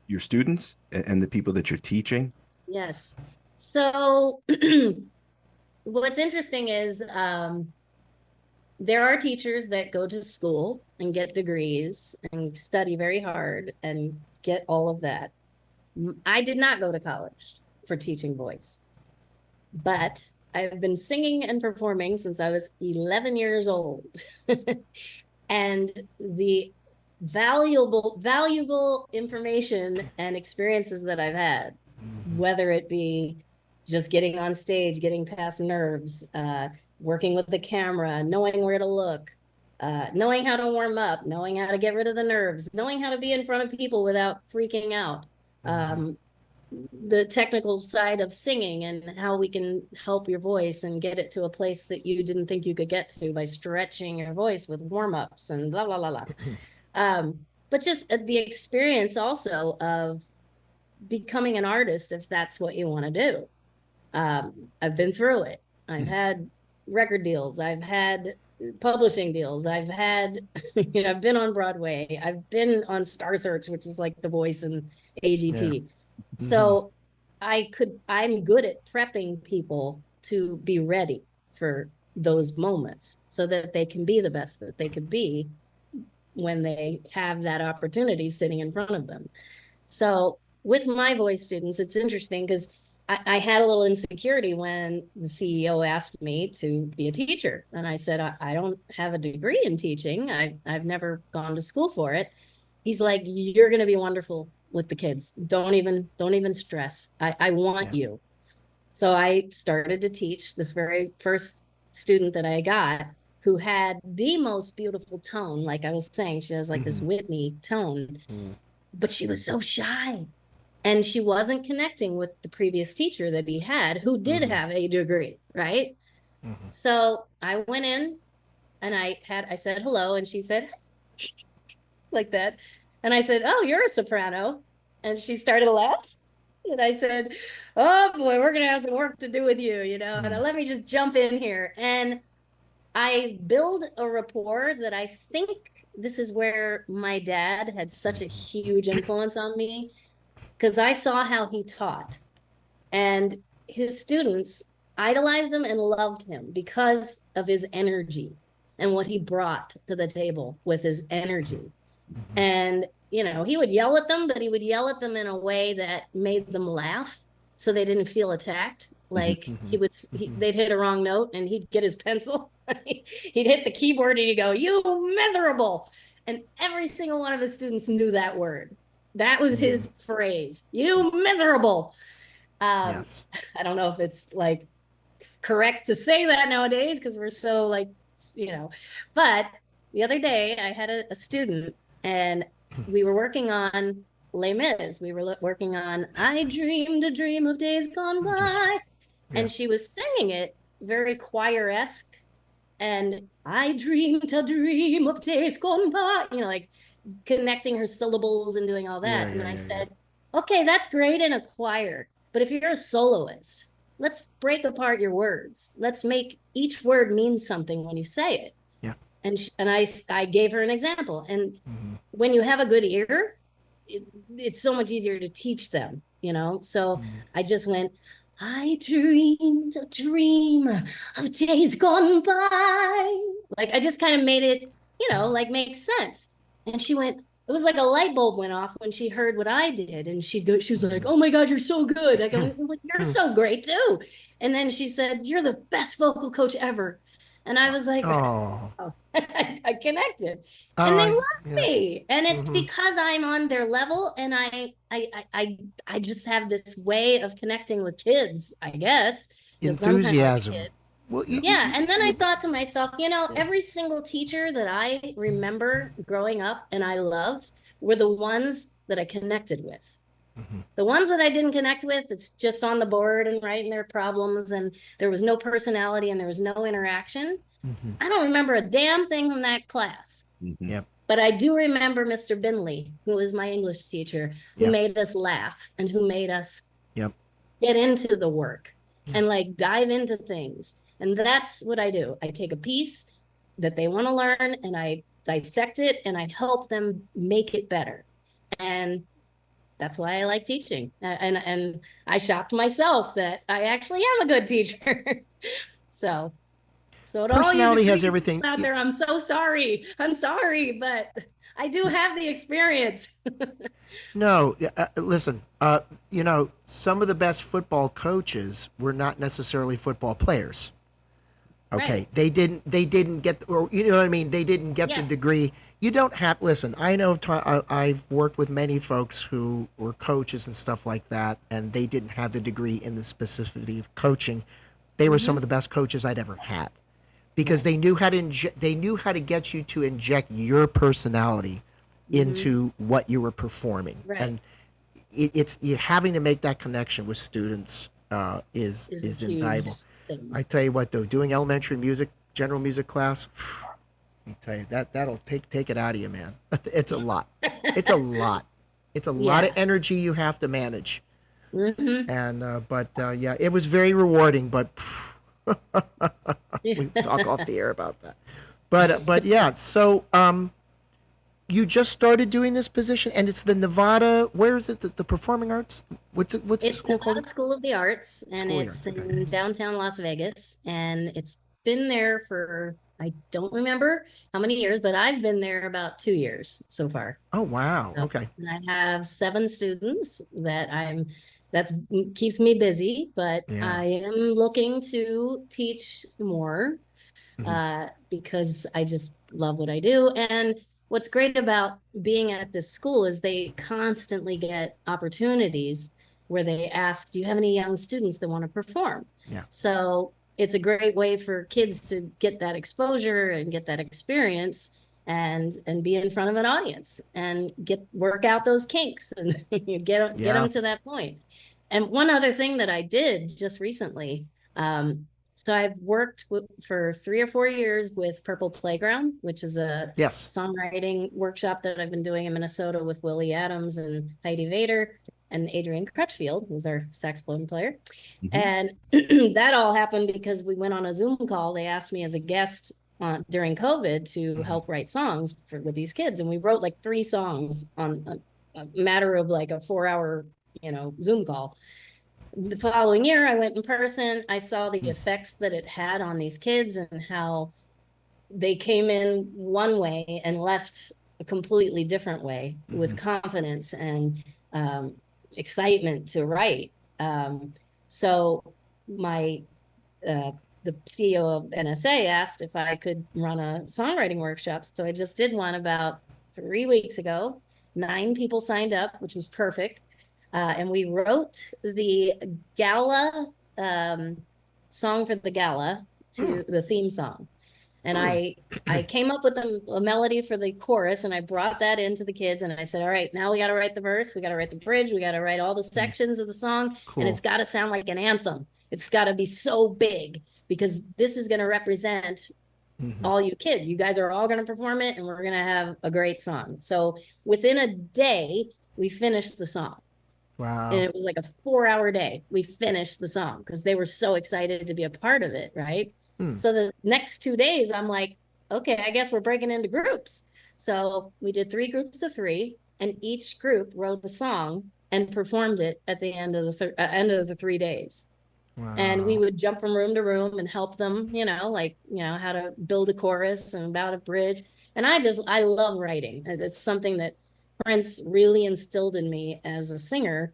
B: your students and the people that you're teaching?
C: Yes. So what's interesting is there are teachers that go to school and get degrees and study very hard and get all of that. I did not go to college for teaching voice, but I've been singing and performing since I was 11 years old. And the valuable information and experiences that I've had, whether it be just getting on stage, getting past nerves, working with the camera, knowing where to look, knowing how to warm up, knowing how to get rid of the nerves, knowing how to be in front of people without freaking out. The technical side of singing and how we can help your voice and get it to a place that you didn't think you could get to by stretching your voice with warm-ups and blah, blah, blah, blah. But just the experience also of becoming an artist, if that's what you want to do. I've been through it. I've had record deals. I've had publishing deals. I've had, I've been on Broadway. I've been on Star Search, which is like The Voice and AGT. Yeah. So I'm good at prepping people to be ready for those moments so that they can be the best that they could be when they have that opportunity sitting in front of them. So with my voice students, it's interesting because I had a little insecurity when the CEO asked me to be a teacher. And I said, I don't have a degree in teaching. I've never gone to school for it. He's like, you're going to be wonderful with the kids. Don't even stress. I want you. So I started to teach this very first student that I got, who had the most beautiful tone. Like I was saying, she has like this Whitney tone, but she was so shy. And she wasn't connecting with the previous teacher that he had, who did have a degree, right? So I went in and I said hello, and she said like that. And I said, oh, you're a soprano. And she started to laugh. And I said, oh boy, we're gonna have some work to do with you, and let me just jump in here. And I build a rapport that I think this is where my dad had such a huge influence on me, because I saw how he taught, and his students idolized him and loved him because of his energy and what he brought to the table with his energy. And he would yell at them, but he would yell at them in a way that made them laugh so they didn't feel attacked. Like they'd hit a wrong note and he'd get his pencil. He'd hit the keyboard and he'd go, you miserable. And every single one of his students knew that word. That was his phrase, you miserable. Yes. I don't know if it's like correct to say that nowadays because we're so like, but the other day I had a student and we were working on Les Mis. We were working on I Dreamed a Dream of Days Gone By. And she was singing it very choir-esque. And I dreamed a dream of days gone by, like connecting her syllables and doing all that. And I said, okay, that's great in a choir. But if you're a soloist, let's break apart your words. Let's make each word mean something when you say it. Yeah. And I gave her an example. And when you have a good ear, it's so much easier to teach them, So I just went, I dreamed a dream of days gone by. Like I just kind of made it, like make sense. And she went, it was like a light bulb went off when she heard what I did. And she was like, oh my God, you're so good. I go, well, you're so great too. And then she said, you're the best vocal coach ever. And I was like, oh. I connected. And they love me. And it's because I'm on their level and I just have this way of connecting with kids, I guess.
A: Enthusiasm.
C: Well, and then I thought to myself, every single teacher that I remember growing up and I loved were the ones that I connected with. The ones that I didn't connect with, it's just on the board and writing their problems and there was no personality and there was no interaction. I don't remember a damn thing from that class.
A: Yep.
C: But I do remember Mr. Binley, who was my English teacher, who made us laugh and who made us get into the work and like dive into things. And that's what I do. I take a piece that they want to learn and I dissect it and I help them make it better. And that's why I like teaching. And I shocked myself that I actually am a good teacher. So So to all you
A: Personality
C: degree
A: has everything.
C: out there, I'm so sorry. I'm sorry, but I do have the experience.
A: No, listen. Some of the best football coaches were not necessarily football players. Okay,
C: Right.
A: they didn't get, or you know what I mean. They didn't get the
C: Yeah.
A: degree. You don't have. Listen, I know. I've worked with many folks who were coaches and stuff like that, and they didn't have the degree in the specificity of coaching. They were some of the best coaches I'd ever had because
C: Right.
A: they knew how to they knew how to get you to inject your personality into what you were performing,
C: Right.
A: and it's you having to make that connection with students
C: Is a
A: is invaluable.
C: huge thing.
A: I tell you what, though, doing elementary music, general music class, I tell you that'll take it out of you, man. It's a lot. It's a lot. It's a lot of
C: Yeah.
A: energy you have to manage.
C: Mm-hmm.
A: And yeah, it was very rewarding. But we can talk off the air about that. But yeah, so you just started doing this position, and it's the Nevada. Where is it? The Performing Arts. What's the
C: It's
A: school called?
C: Nevada School of the Arts, and
A: School of the
C: it's
A: Arts. Okay.
C: in downtown Las Vegas, and it's been there for, I don't remember how many years, but I've been there about 2 years so far.
A: Oh wow.
C: So,
A: Okay.
C: and I have 7 students that's keeps me busy, but
A: Yeah.
C: I am looking to teach more
A: Hmm.
C: because I just love what I do. And what's great about being at this school is they constantly get opportunities where they ask, do you have any young students that want to perform?
A: Yeah.
C: So it's a great way for kids to get that exposure and get that experience and be in front of an audience and work out those kinks and get
A: Yeah.
C: them to that point. And one other thing that I did just recently, so I've worked for 3 or 4 years with Purple Playground, which is a
A: Yes.
C: songwriting workshop that I've been doing in Minnesota with Willie Adams and Heidi Vader and Adrian Crutchfield, who's our saxophone player. And that all happened because we went on a Zoom call. They asked me as a guest during COVID to help write songs with these kids. And we wrote like 3 songs on a matter of like a 4-hour, Zoom call. The following year, I went in person. I saw the effects that it had on these kids and how they came in one way and left a completely different way with confidence and excitement to write. So my the CEO of NSA asked if I could run a songwriting workshop. So I just did one about 3 weeks ago. 9 people signed up, which was perfect. And we wrote the gala song for the gala to the theme song. And I came up with a melody for the chorus and I brought that into the kids and I said, all right, now we got to write the verse, we got to write the bridge, we got to write all the sections of the song, and it's
A: Cool.
C: got to sound like an anthem. It's got to be so big because this is going to represent all you kids. You guys are all going to perform it and we're going to have a great song. So within a day, we finished the song. And
A: Wow.
C: it was like a 4-hour day. We finished the song because they were so excited to be a part of it, right? So the next 2 days, I'm like, okay, I guess we're breaking into groups. So we did 3 groups of 3, and each group wrote a song and performed it at the end of the end of the 3 days. And we
A: Wow.
C: would jump from room to room and help them, how to build a chorus and about a bridge. And I love writing. It's something that Prince really instilled in me as a singer,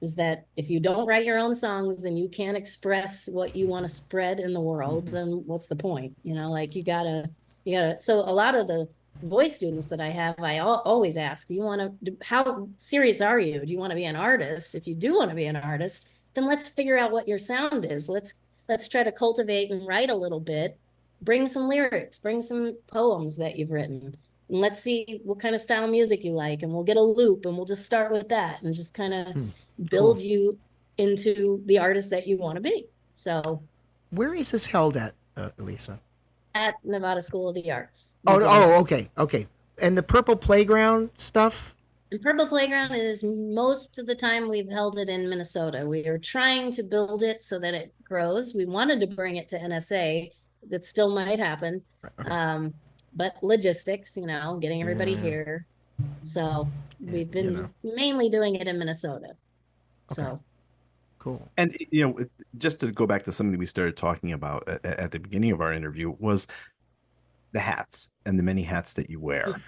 C: is that if you don't write your own songs and you can't express what you want to spread in the world, then what's the point? Like you gotta. So a lot of the voice students that I have, I always ask, how serious are you? Do you want to be an artist? If you do want to be an artist, then let's figure out what your sound is. Let's try to cultivate and write a little bit. Bring some lyrics, bring some poems that you've written, and let's see what kind of style music you like, and we'll get a loop and we'll just start with that and just kind of
A: Cool.
C: build you into the artist that you want to be. So
A: Where is this held at, Elisa?
C: at Nevada School of the Arts, we
A: Oh,
C: did it.
A: oh, okay, okay. And the Purple Playground stuff?
C: And Purple Playground is most of the time we've held it in Minnesota. We are trying to build it so that it grows. We wanted to bring it to NSA. That still might happen.
A: Okay.
C: But logistics, getting everybody
A: Yeah.
C: here. So we've
A: You know.
C: been mainly doing it in Minnesota.
A: Okay.
C: So
A: Cool.
B: And just to go back to something we started talking about at the beginning of our interview was the hats and the many hats that you wear.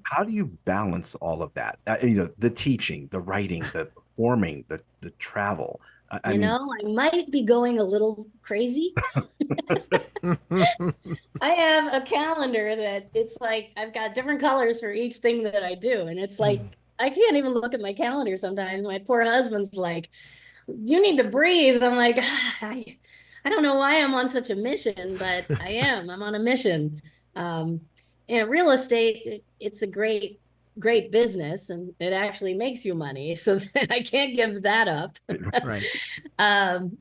B: How do you balance all of that? The teaching, the writing, the performing, the travel.
C: I might be going a little crazy. I have a calendar that it's like I've got different colors for each thing that I do. And it's like I can't even look at my calendar sometimes. My poor husband's like, you need to breathe. I'm like, I don't know why I'm on such a mission, but I am. I'm on a mission. In real estate, it's a great business, and it actually makes you money. So I can't give that up.
A: Right.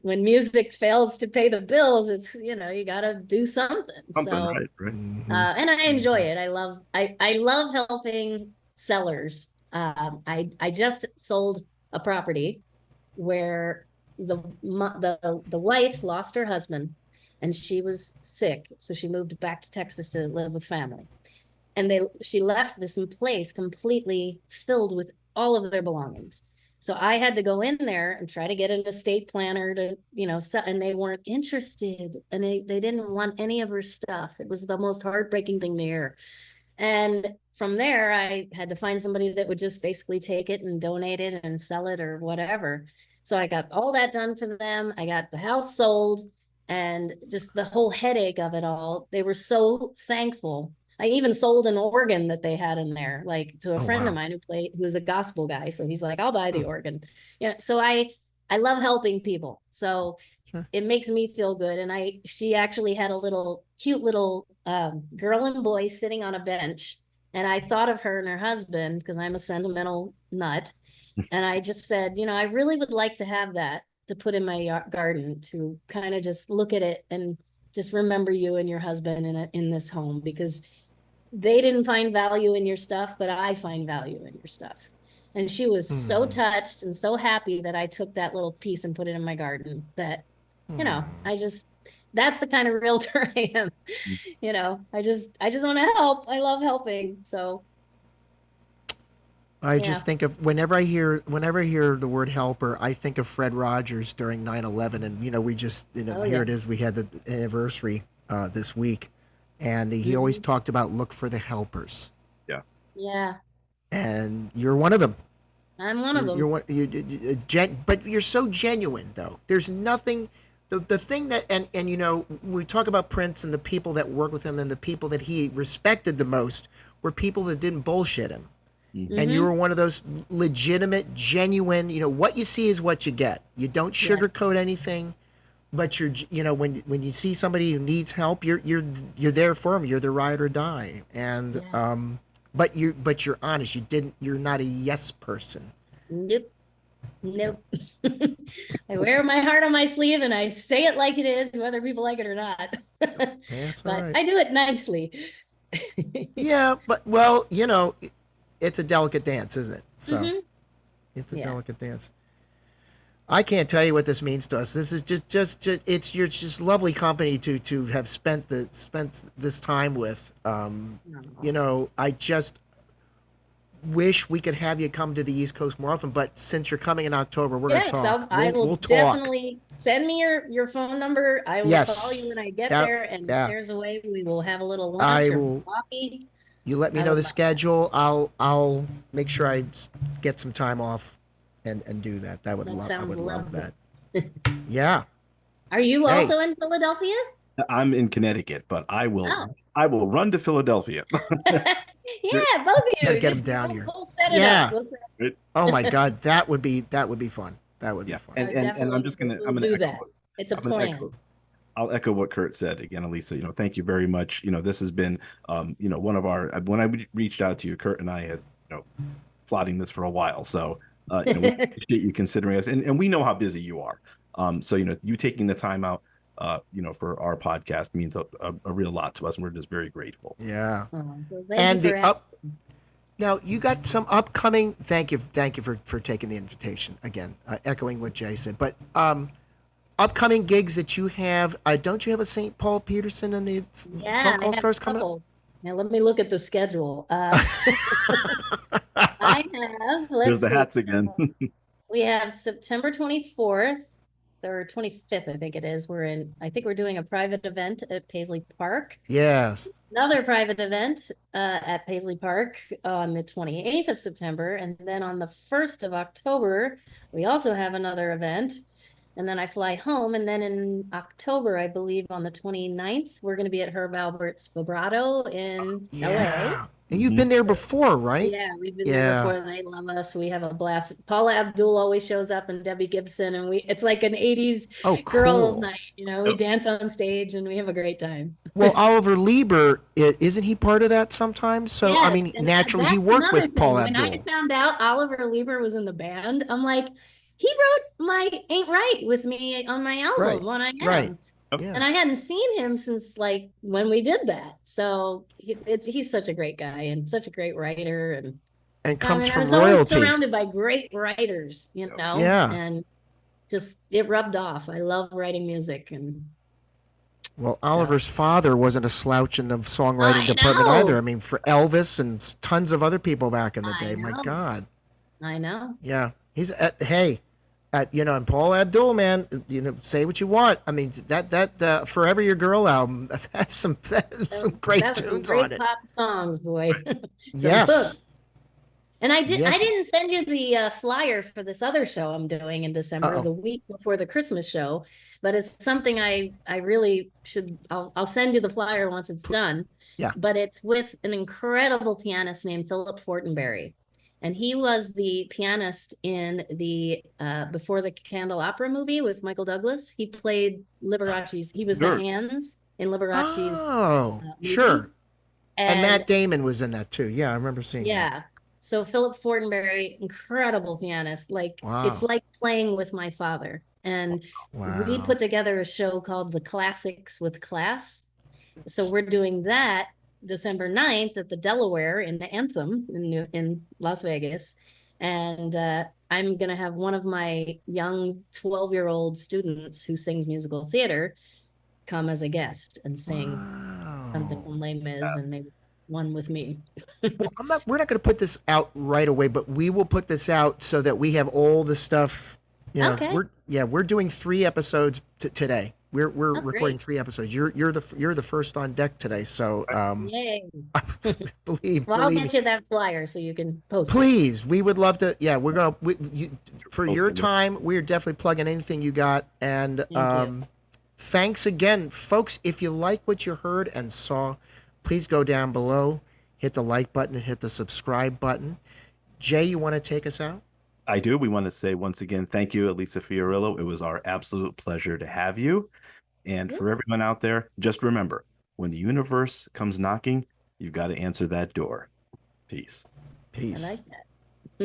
C: When music fails to pay the bills, it's you got to do something. So
B: right.
C: and I enjoy it. I love helping sellers. I just sold a property where the wife lost her husband, and she was sick, so she moved back to Texas to live with family. And she left this place completely filled with all of their belongings. So I had to go in there and try to get an estate planner to, and they weren't interested, and they didn't want any of her stuff. It was the most heartbreaking thing to hear. And from there, I had to find somebody that would just basically take it and donate it and sell it or whatever. So I got all that done for them. I got the house sold, and just the whole headache of it all. They were so thankful. I even sold an organ that they had in there, like to a friend of mine who's a gospel guy. So he's like, I'll buy the organ. So I love helping people. So it makes me feel good. And she actually had a cute little girl and boy sitting on a bench. And I thought of her and her husband because I'm a sentimental nut. And I just said, I really would like to have that to put in my garden, to kind of just look at it and just remember you and your husband in this home, because they didn't find value in your stuff, but I find value in your stuff. And she was so touched and so happy that I took that little piece and put it in my garden that, that's the kind of realtor I am. I just want to help. I love helping. So
A: I just think of whenever I hear the word helper, I think of Fred Rogers during 9/11, and we just here it is. We had the anniversary this week, and he always talked about look for the helpers.
B: Yeah.
C: Yeah.
A: And you're one of them.
C: I'm one of them.
A: You're one. But you're so genuine, though. There's nothing. The thing that and we talk about Prince and the people that work with him and the people that he respected the most were people that didn't bullshit him. And you were one of those legitimate, genuine, what you see is what you get. You don't sugarcoat anything, but when you see somebody who needs help, you're there for them. You're the ride or die. And but you're honest. You're not a yes person.
C: Nope. I wear my heart on my sleeve and I say it like it is, whether people like it or not.
A: That's
C: but
A: right.
C: I do it nicely.
A: Yeah, but it's a delicate dance, isn't it? So it's a delicate dance. I can't tell you what this means to us. This is you're just lovely company to have spent this time with. I just wish we could have you come to the East Coast more often, but since you're coming in October, we're going to talk.
C: We'll
A: definitely
C: send me your phone number. I will call you when I get there, and if there's a way we will have a little lunch or coffee.
A: You let me know the schedule. I'll make sure I get some time off and do that. I would love that. Yeah.
C: Are you also in Philadelphia?
B: I'm in Connecticut, but I will run to Philadelphia.
C: Yeah, both of you.
A: Gotta get them down here.
C: We'll set it up.
A: Oh my God, that would be fun. That would be fun.
B: And I'm just gonna
C: do that. It's a plan.
B: I'll echo what Kurt said again, Elisa. Thank you very much. This has been, one of our. When I reached out to you, Kurt and I had, plotting this for a while. So, we appreciate you considering us, and we know how busy you are. So you taking the time out, for our podcast means a real lot to us, and we're just very grateful.
A: Yeah.
C: And
A: now you got some upcoming. Thank you for taking the invitation again. Echoing what Jay said, but upcoming gigs that you have. Don't you have a St. Paul Peterson and the Funk Allstars coming up?
C: Now let me look at the schedule. I have.
B: There's the hats again.
C: We have September 24th or 25th, I think it is. I think we're doing a private event at Paisley Park.
A: Yes.
C: Another private event at Paisley Park on the 28th of September. And then on the 1st of October, we also have another event. And then I fly home. And then in October, I believe on the 29th, we're going to be at Herb Alpert's Vibrato in LA.
A: And you've been there before, right?
C: Yeah, we've been there before. They love us. We have a blast. Paula Abdul always shows up, and Debbie Gibson, and it's like an 80s girl night. We dance on stage and we have a great time.
A: Well, Oliver Lieber, isn't he part of that sometimes? So, yes, I mean, naturally he worked with Paula Abdul.
C: When I found out Oliver Lieber was in the band, I'm like, he wrote my Ain't Right with me on my album, When I Am.
A: Right.
C: Yeah. And I hadn't seen him since like when we did that. So he's such a great guy and such a great writer.
A: And comes from
C: royalty. I was always surrounded by great writers,
A: Yeah.
C: And just it rubbed off. I love writing music.
A: Well, Oliver's father wasn't a slouch in the songwriting department either. I mean, for Elvis and tons of other people back in the day. My God.
C: I know.
A: Yeah. He's and Paul Abdul, man, say what you want. I mean, that Forever Your Girl album, that's some great tunes on it.
C: Pop songs, boy.
A: Yes.
C: Books. And I didn't send you the flyer for this other show I'm doing in December, the week before the Christmas show, but it's something I really should. I'll send you the flyer once it's done.
A: Yeah.
C: But it's with an incredible pianist named Philip Fortenberry. And he was the pianist in the Before the Candle Opera movie with Michael Douglas. He played Liberace's. He was the hands in Liberace's.
A: Movie. Sure. And Matt Damon was in that too. Yeah, I remember seeing that.
C: Yeah. So Philip Fortenberry, incredible pianist. It's like playing with my father. And we put together a show called The Classics with Class. So we're doing that December 9th at the Delaware in the Anthem in Las Vegas. And I'm going to have one of my young 12-year-old students who sings musical theater come as a guest and sing something from Les Mis and maybe one with me.
A: Well, we're not going to put this out right away, but we will put this out so that we have all the stuff.
C: Okay.
A: We're doing 3 episodes today. We're recording 3 episodes. You're the first on deck today, so
C: yay.
A: believe
C: I'll get you that flyer so you can post
A: Please, we would love to. Yeah, we're gonna for your time. We're definitely plugging anything you got, and thanks again, folks. If you like what you heard and saw, please go down below, hit the like button, and hit the subscribe button. Jay, you want to take us out?
B: I do. We want to say once again, thank you, Elisa Fiorillo. It was our absolute pleasure to have you. And for everyone out there, just remember, when the universe comes knocking, you've got to answer that door. Peace.
A: Peace.
C: I like that.